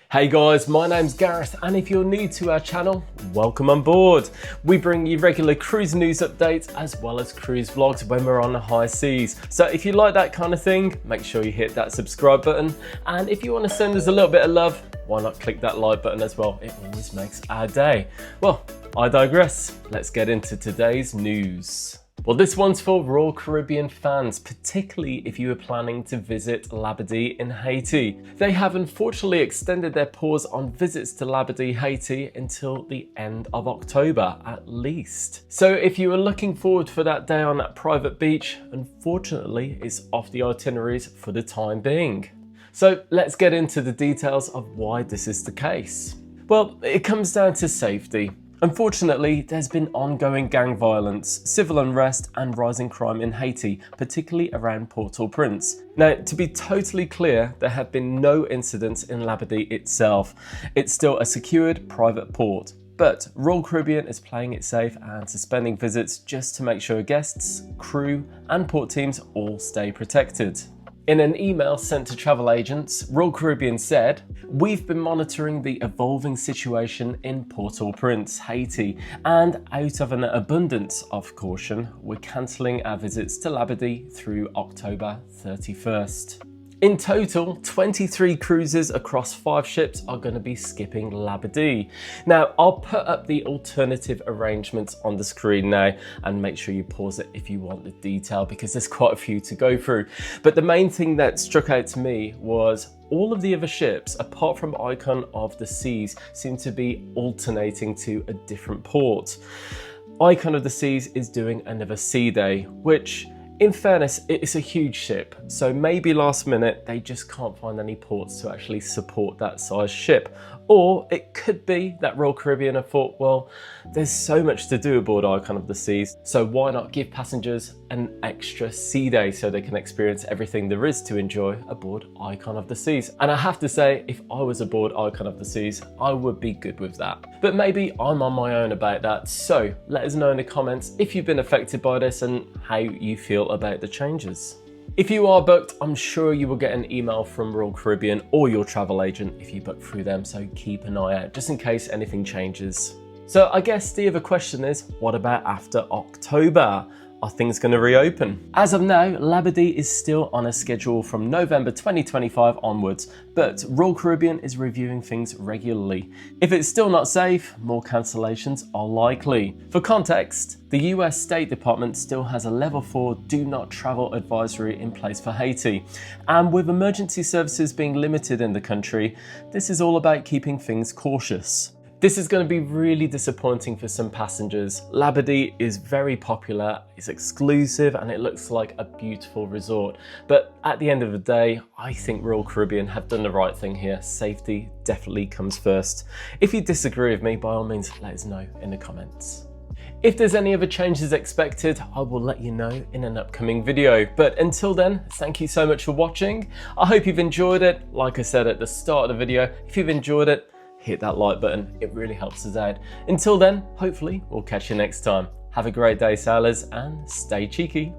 Hey guys, my name's Gareth, and if you're new to our channel, welcome on board. We bring you regular cruise news updates as well as cruise vlogs when we're on the high seas. So if you like that kind of thing, make sure you hit that subscribe button. And if you want to send us a little bit of love, why not click that like button as well? It always makes our day. Well, I digress. Let's get into today's news. Well, this one's for Royal Caribbean fans, particularly if you were planning to visit Labadee in Haiti. They have unfortunately extended their pause on visits to Labadee, Haiti until the end of October at least. So if you were looking forward for that day on that private beach, unfortunately it's off the itineraries for the time being. So let's get into the details of why this is the case. Well, it comes down to safety. Unfortunately, there's been ongoing gang violence, civil unrest and rising crime in Haiti, particularly around Port-au-Prince. Now, to be totally clear, there have been no incidents in Labadee itself. It's still a secured private port. But Royal Caribbean is playing it safe and suspending visits just to make sure guests, crew and port teams all stay protected. In an email sent to travel agents, Royal Caribbean said, "We've been monitoring the evolving situation in Port-au-Prince, Haiti, and out of an abundance of caution, we're cancelling our visits to Labadee through October 31st. In total, 23 cruises across 5 ships are going to be skipping Labadee. Now, I'll put up the alternative arrangements on the screen now and make sure you pause it if you want the detail because there's quite a few to go through. But the main thing that struck out to me was all of the other ships, apart from Icon of the Seas, seem to be alternating to a different port. Icon of the Seas is doing another sea day, which, in fairness, it's a huge ship, so maybe last minute they just can't find any ports to actually support that size ship. Or it could be that Royal Caribbean have thought, well, there's so much to do aboard Icon of the Seas, so why not give passengers an extra sea day so they can experience everything there is to enjoy aboard Icon of the Seas. And I have to say, if I was aboard Icon of the Seas, I would be good with that. But maybe I'm on my own about that, so let us know in the comments if you've been affected by this and how you feel about the changes. If you are booked, I'm sure you will get an email from Royal Caribbean or your travel agent if you book through them, so keep an eye out just in case anything changes. So I guess the other question is, what about after October? Are things going to reopen? As of now, Labadee is still on a schedule from November 2025 onwards, but Royal Caribbean is reviewing things regularly. If it's still not safe, more cancellations are likely. For context, the US State Department still has a level 4 do not travel advisory in place for Haiti. And with emergency services being limited in the country, this is all about keeping things cautious. This is going to be really disappointing for some passengers. Labadee is very popular, it's exclusive, and it looks like a beautiful resort. But at the end of the day, I think Royal Caribbean have done the right thing here. Safety definitely comes first. If you disagree with me, by all means, let us know in the comments. If there's any other changes expected, I will let you know in an upcoming video. But until then, thank you so much for watching. I hope you've enjoyed it. Like I said at the start of the video, if you've enjoyed it, hit that like button, it really helps us out. Until then, hopefully we'll catch you next time. Have a great day, sailors, and stay cheeky.